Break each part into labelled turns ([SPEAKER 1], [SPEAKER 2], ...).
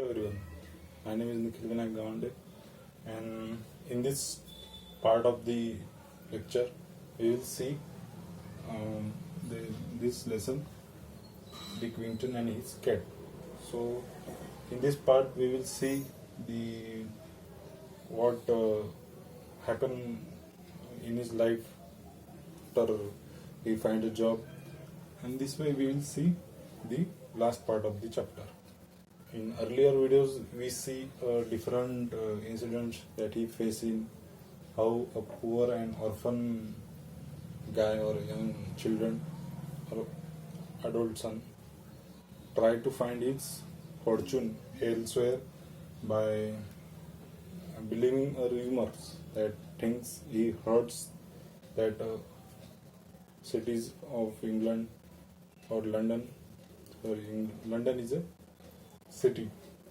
[SPEAKER 1] Hello everyone, my name is Nikhil Vinayak Gawande, and in this part of the lecture we will see um, this lesson, Dick Whittington and his cat. So in this part we will see the what happened in his life after he find a job, and this way we will see the last part of the chapter. In earlier videos, we see different incidents that he faced in how a poor and orphan guy or young children or adult son try to find his fortune elsewhere by believing rumors that things he hears that cities of England or London, London is a city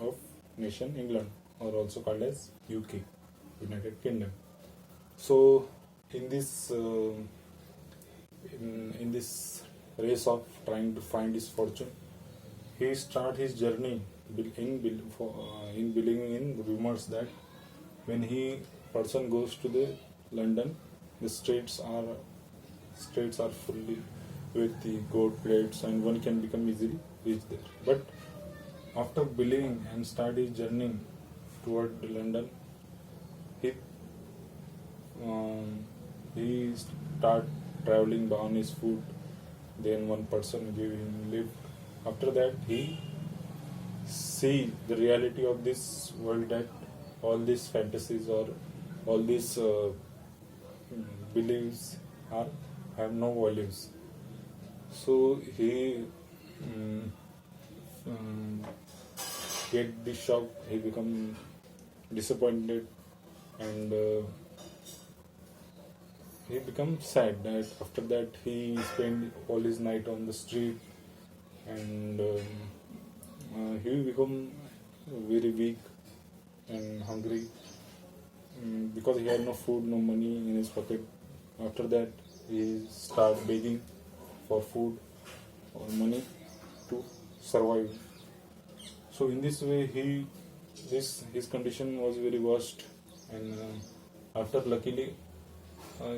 [SPEAKER 1] of nation England, or also called as UK, United Kingdom. So in this in this race of trying to find his fortune, he start his journey in believing in rumors that when he person goes to the London, the streets are fully with the gold plates and one can become easily reach there. But after believing and start his journey toward London, he start traveling on his foot. Then one person gave him lift. After that, he see the reality of this world, that all these fantasies or all these beliefs have no values. So he get this shock, he become disappointed, and he becomes sad. That after that he spend all his night on the street, and he become very weak and hungry because he had no food, no money in his pocket. After that he start begging for food or money to survive. So in this way his condition was very worst, and after luckily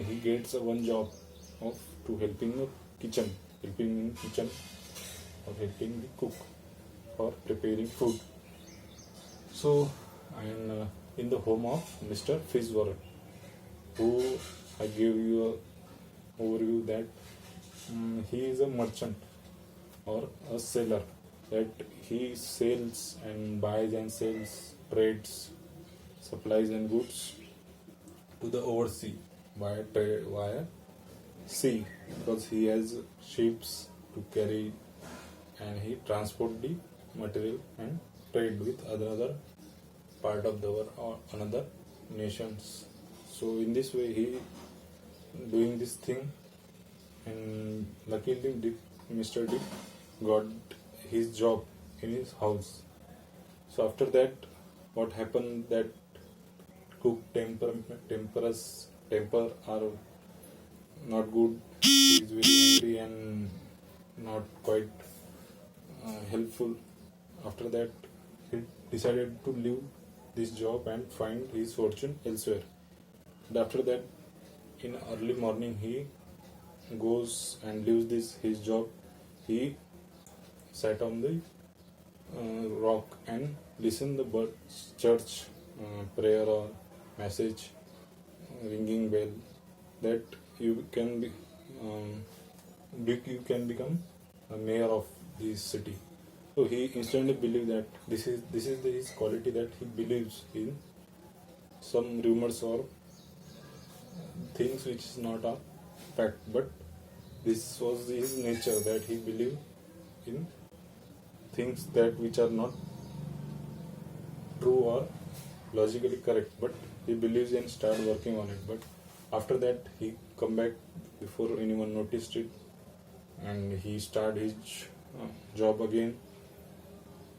[SPEAKER 1] he gets one job of to helping in kitchen or helping the cook for preparing food. So and in the home of Mr. Fitzwarren, who I gave you a overview that he is a merchant or a seller, that he sells and buys and sells, trades, supplies and goods to the oversea via sea, because he has ships to carry and he transport the material and trade with other part of the world or another nations. So in this way he doing this thing, and luckily Mr. Dick got his job in his house. So after that, what happened, that cook temper are not good. He is very angry and not quite helpful. After that, he decided to leave this job and find his fortune elsewhere. And after that, in early morning, he goes and leaves his job. He sat on the rock and listen the birds, church prayer or message, ringing bell, that you can be you can become a mayor of this city. So he instantly believed that this is his quality, that he believes in some rumors or things which is not a fact, but this was his nature, that he believed in things that which are not true or logically correct, but he believes and start working on it. But after that he come back before anyone noticed it, and he start his job again.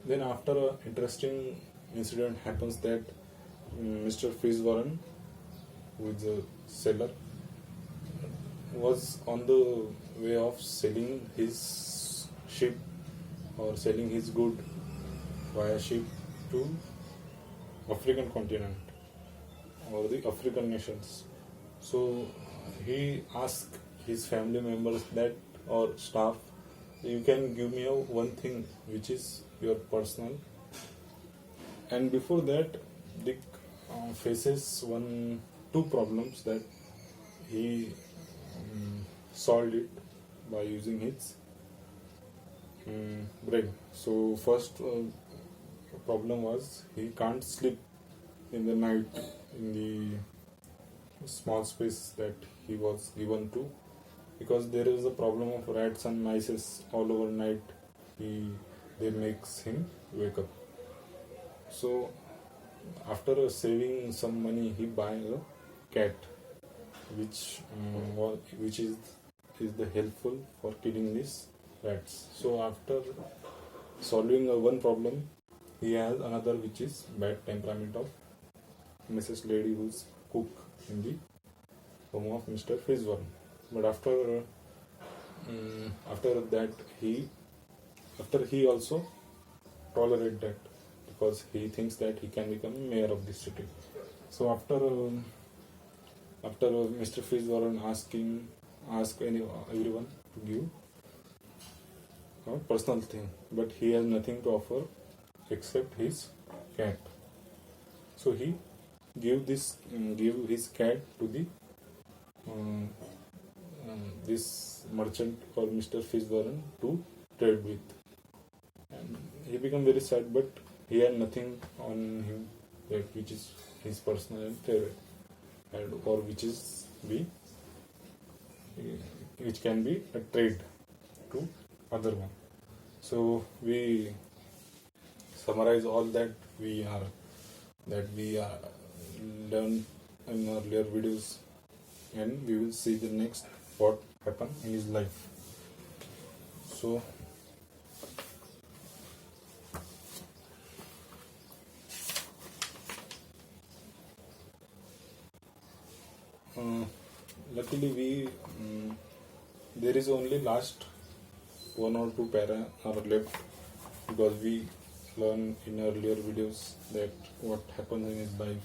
[SPEAKER 1] Then after an interesting incident happens, that Mr. Fitzwarren, who is a seller, was on the way of selling his ship or selling his good via ship to African continent or the African nations. So he asked his family members that or staff, you can give me a one thing which is your personal. And before that, Dick faces two problems that he solved it by using his brain. So first problem was he can't sleep in the night in the small space that he was given to, because there is a problem of rats and mice all over night. They makes him wake up. So after saving some money, he buy a cat, which is the helpful for killing these rats. So after solving one problem, he has another, which is bad temperament of Mrs. Lady, who's cook in the home of Mr. Fishburne. But after that, he also tolerate that, because he thinks that he can become mayor of this city. So after Mr. Fishburne ask everyone to give a personal thing, but he has nothing to offer except his cat. So he give his cat to the this merchant called Mr. Fishburne to trade with, and he became very sad. But he had nothing on him that which is his personal favorite, and or which can be a trade to other one. So we summarize all that we are learned in earlier videos, and we will see the next what happened in his life. So luckily there is only last one or two para are left, because we learned in earlier videos that what happens in his life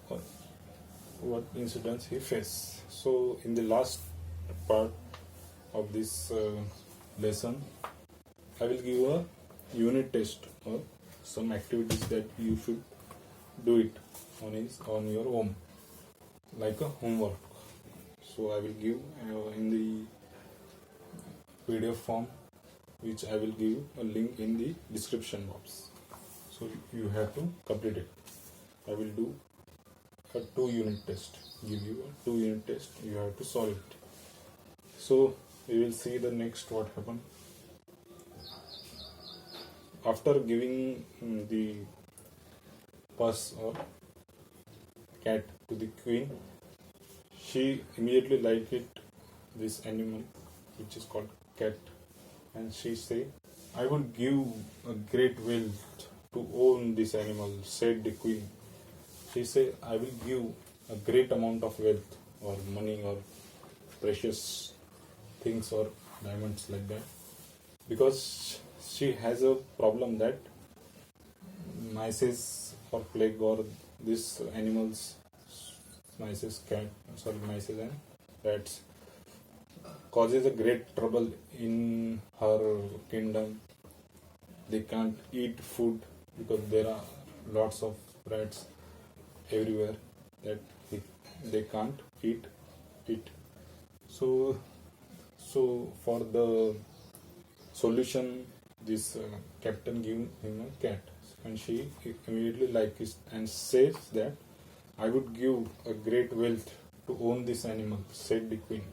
[SPEAKER 1] or what incidents he faced. So in the last part of this lesson, I will give a unit test or some activities that you should do it on your home, like a homework. So I will give in the PDF form, which I will give a link in the description box. So you have to complete it. I will do a 2-unit test. Give you a 2-unit test. You have to solve it. So we will see the next what happened. After giving the purse or cat to the queen, she immediately liked this animal, which is called cat, and she said, "I would give a great wealth to own this animal," said the queen. She said, "I will give a great amount of wealth or money or precious things or diamonds like that," because she has a problem that mice or plague or these animals, mice and rats, causes a great trouble in her kingdom. They can't eat food because there are lots of rats everywhere that they can't eat it. So for the solution, this captain gave him a cat, and she immediately liked it and says that, "I would give a great wealth to own this animal," said the queen.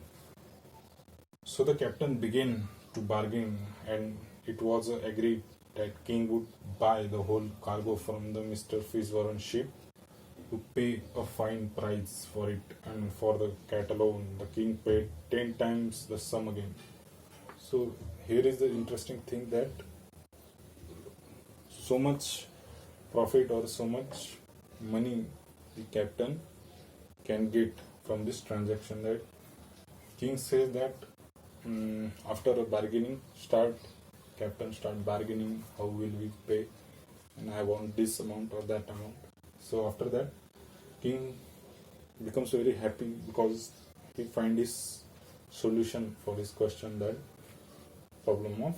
[SPEAKER 1] So the captain began to bargain, and it was agreed that king would buy the whole cargo from the Mr. Fishburne ship to pay a fine price for it, and for the cat alone, the king paid 10 times the sum again. So here is the interesting thing, that so much profit or so much money the captain can get from this transaction, that king says that after a bargaining captain start bargaining, how will we pay, and I want this amount or that amount. So after that, king becomes very happy because he find his solution for his question, that problem of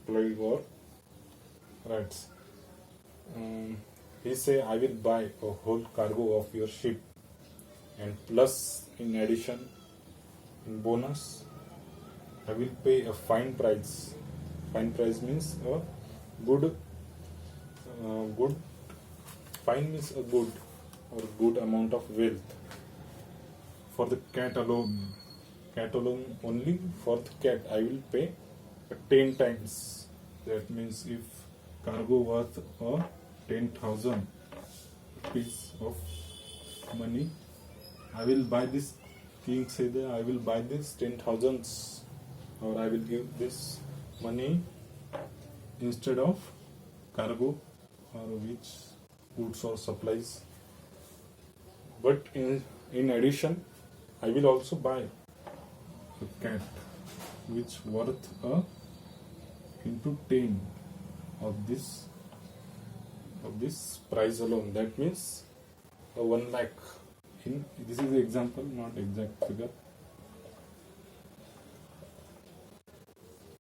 [SPEAKER 1] plague or rats. He say, I will buy a whole cargo of your ship, and plus in addition, in bonus, I will pay a fine price. Fine price means a good, good. Fine means a good or good amount of wealth for the cat alone. Cat alone only. For the cat, I will pay 10 times. That means if cargo worth 10,000 piece of money, I will buy this. King said that I will buy this 10,000, or I will give this money instead of cargo or which goods or supplies. But in addition, I will also buy a cat which worth into 10 of this price alone. That means 1 lakh. This is the example, not exact figure.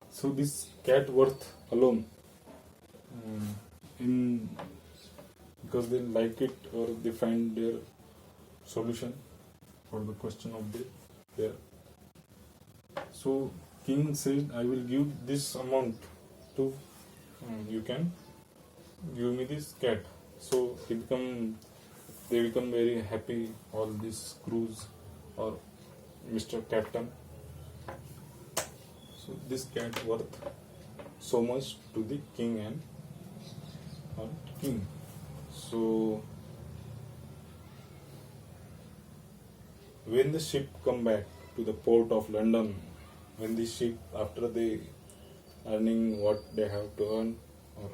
[SPEAKER 1] So this cat worth alone, because they like it or they find their solution for the question of their. So king said, I will give this amount to you can give me this cat. So they become very happy, all these crews or Mr. Captain. So this cat worth so much to the king and king. So when the ship come back to the port of London, when the ship, after they earning what they have to earn or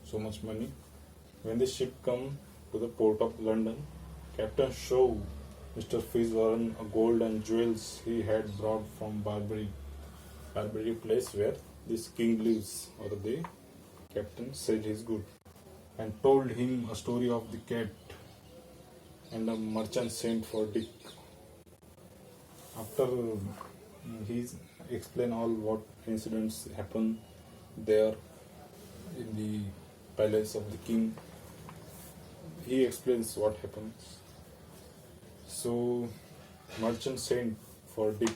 [SPEAKER 1] so much money, when the ship come to the port of London, Captain show Mr. Fitzwarren a gold and jewels he had brought from Barbary place where this king lives, or the captain said he's good, and told him a story of the cat and a merchant sent for Dick. After he explained all what incidents happened there in the palace of the king, he explains what happens. So merchant sent for Dick.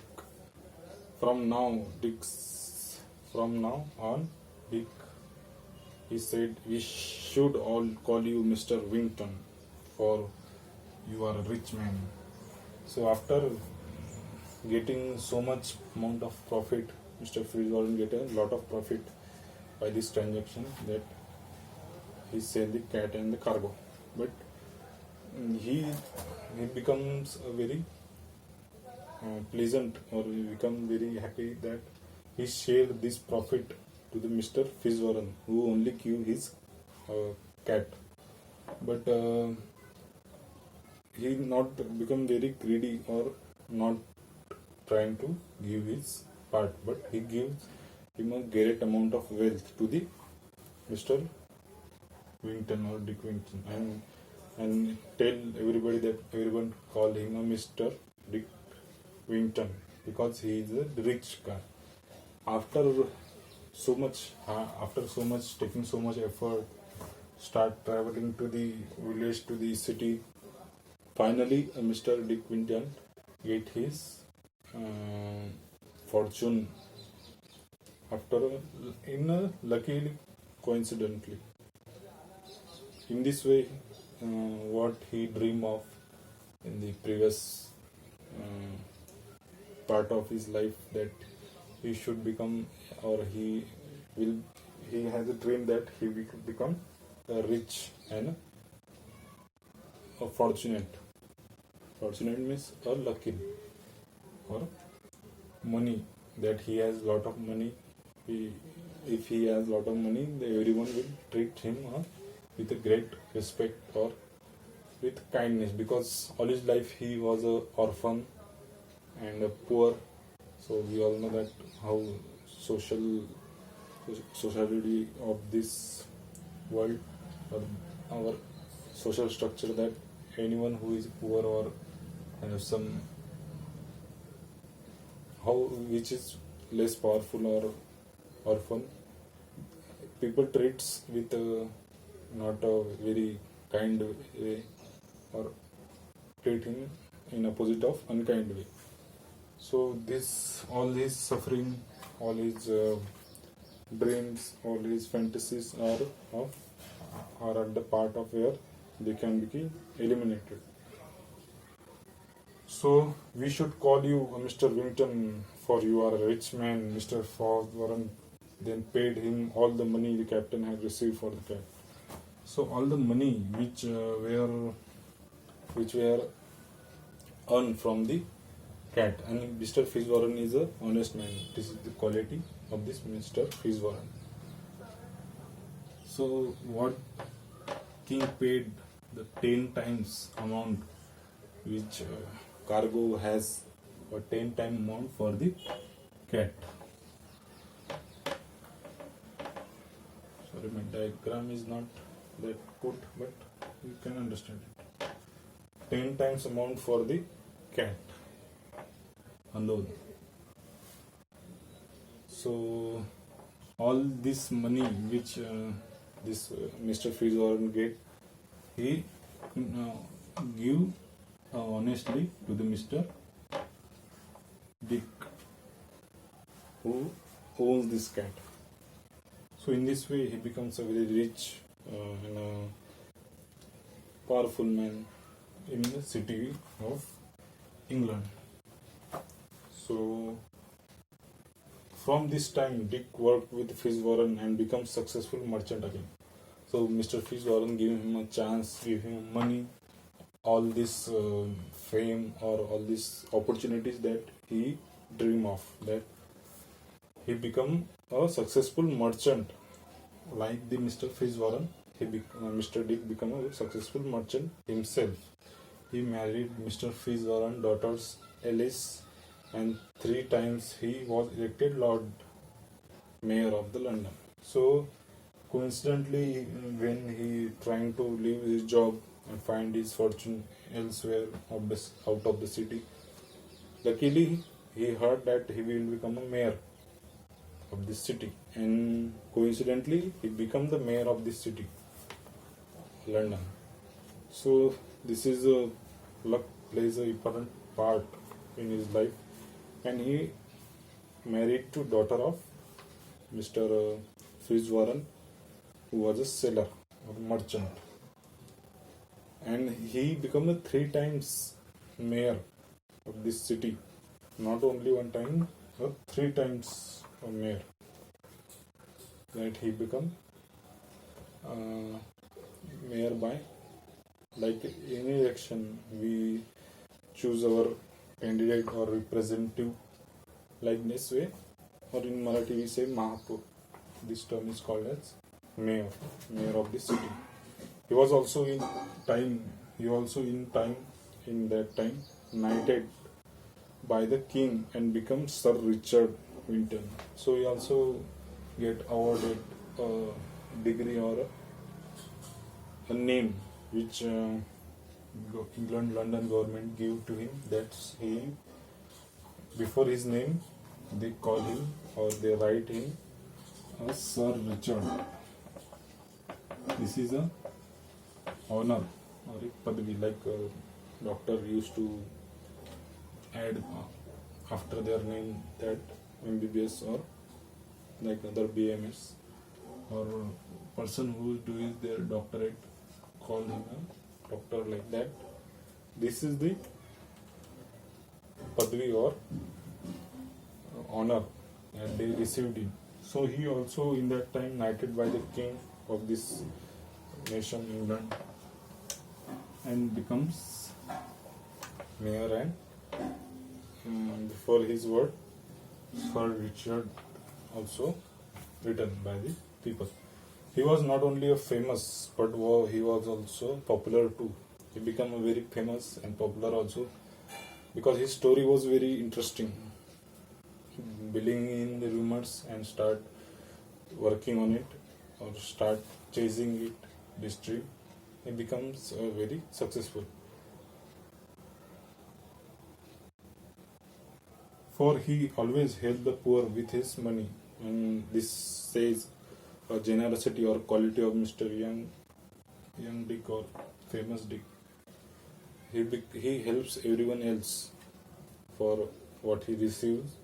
[SPEAKER 1] From now on, Dick, he said, we should all call you Mr. Winton, for you are a rich man. So after getting so much amount of profit, Mr. Fitzwarren get a lot of profit by this transaction, that he sell the cat and the cargo. But he becomes a very pleasant, or he become very happy that he shared this profit to the Mr. Fitzwarren, who only give his cat. But he not become very greedy or not trying to give his part, but he gives him a great amount of wealth to the Mr. Winton or Dick Winton, and tell everybody that everyone call him a Mr. Dick Winton because he is a rich guy. After so much taking so much effort, start traveling to the village, to the city. Finally, Mr. Dick Winton get his fortune luckily, coincidentally. In this way, what he dreamed of in the previous part of his life, that he should become, or he has a dream that he will become rich and fortunate. Fortunate means lucky, or money, that he has lot of money. If he has lot of money, everyone will treat him with a great respect or with kindness, because all his life he was a orphan and a poor. So we all know that how society of this world or our social structure that anyone who is poor or have some how which is less powerful or orphan, people treats with not a very kind way or treat him in opposite of unkind way. So this all his suffering, all his dreams, all his fantasies are at the part of where they can be eliminated. So we should call you Mr. Winton, for you are a rich man. Mr. Warren then paid him all the money the captain had received for the cat. So all the money which were earned from the cat, and Mr. Fitzwarren is a honest man. This is the quality of this Mr. Fitzwarren. So what king paid the 10 times amount which cargo has, or 10 times amount for the cat. Sorry, my diagram is not that good, but you can understand it. 10 times amount for the cat alone. So all this money which this Mr. Fitzwarren get, he give honestly to the Mr. Dick, who owns this cat. So in this way he becomes a very rich and a powerful man in the city of England. So from this time Dick worked with Fitzwarren and becomes successful merchant again. So Mr. Fitzwarren gave him a chance, gave him money, all this fame or all these opportunities that he dream of, that he become a successful merchant like the Mr. Fitzwarren. Mr. Dick become a successful merchant himself. He married Mr. Fitzwarren's daughters Alice, and 3 times he was elected Lord Mayor of the London. So coincidentally, when he trying to leave his job and find his fortune elsewhere out of the city, luckily he heard that he will become a mayor of this city, and coincidentally he become the mayor of this city, London. So this is a luck plays a important part in his life, and he married to daughter of Mr. Fitzwarren, who was a seller or merchant, and he became a 3 times mayor of this city, not only 1 time but 3 times a mayor. That he become mayor by, like in election we choose our candidate or representative like this way, or in Marathi we say Mahapur. This term is called as mayor of the city. He was also in that time knighted by the king and become Sir Richard Winton. So he also get awarded a degree or a name which England London government give to him. That's he, before his name they call him or they write him as Sir Richard. This is a honor or a padvi, like a doctor used to add after their name that MBBS or like other BMS, or person who is doing their doctorate call him a doctor, like that. This is the padvi or honor that they received him. So he also in that time knighted by the king of this nation England and becomes mayor, and before his word Sir Richard also written by the people. He was not only a famous, but he was also popular too. He became a very famous and popular also because his story was very interesting. Believing in the rumors and start working on it, or start chasing it, this dream, he becomes very successful. For he always helped the poor with his money, and this says a generosity or quality of Mr. Young Dick or famous Dick. He helps everyone else for what he receives.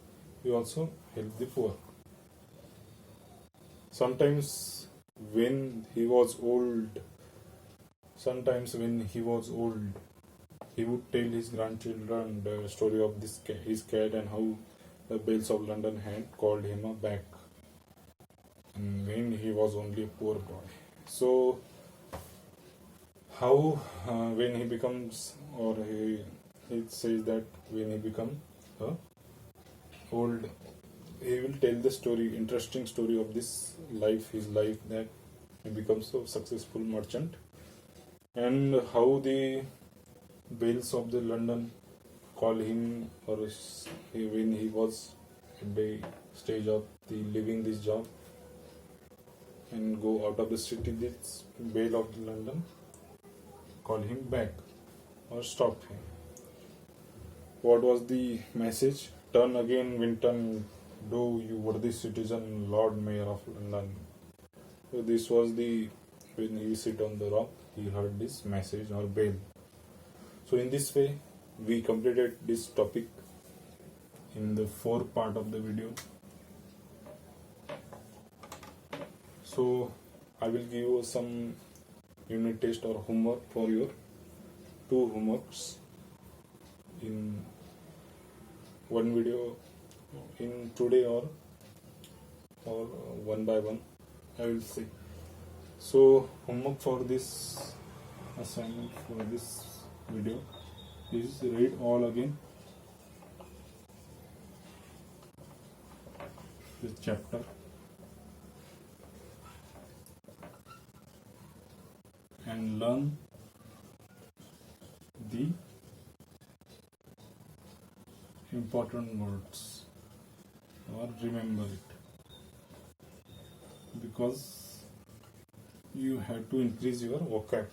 [SPEAKER 1] He also helps the poor. Sometimes when he was old, he would tell his grandchildren the story of his cat and how the bells of London had called him back, and when he was only a poor boy. So how when he becomes, or he says that when he becomes old, he will tell the story, interesting story of his life, that he becomes a successful merchant, and how the bells of the London call him, or when he was at the stage of the leaving this job and go out of the city, this bell of the London call him back or stop him. What was the message? Turn again, Winton, do you worthy citizen, Lord Mayor of London. So this was when he sit on the rock, he heard this message or bell. So in this way, we completed this topic in the 4th part of the video. So I will give you some unit test or homework for your 2 homeworks in one video, in today or one by one, I will say. So homework for this assignment for this video is read all again this chapter and learn the important words or remember it, because you have to increase your vocab.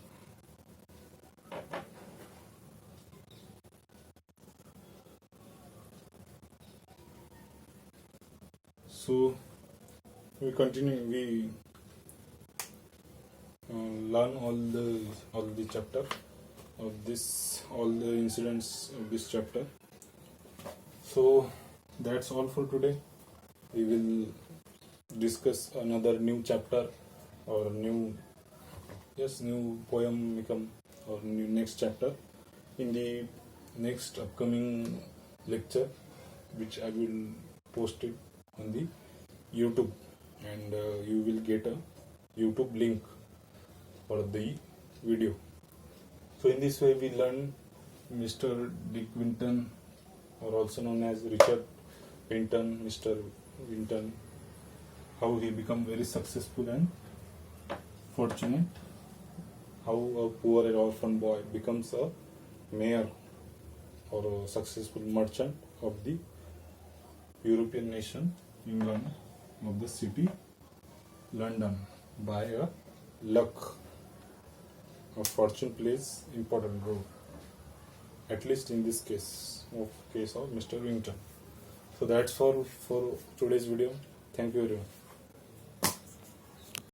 [SPEAKER 1] So we continue. We learn all the chapter of this, all the incidents of this chapter. So that's all for today. We will discuss another new chapter or new poem become or new next chapter in the next upcoming lecture, which I will post it on the YouTube, and you will get a YouTube link for the video. So in this way we learn Mr. Dick Winton, or also known as Richard Winton, Mr. Winton, how he become very successful and fortunate, how a poor and orphan boy becomes a mayor or a successful merchant of the European nation, England, of the city London, by a luck. Of fortune plays important role, at least in this case of Mr. Winton. So that's for today's video. Thank you very much.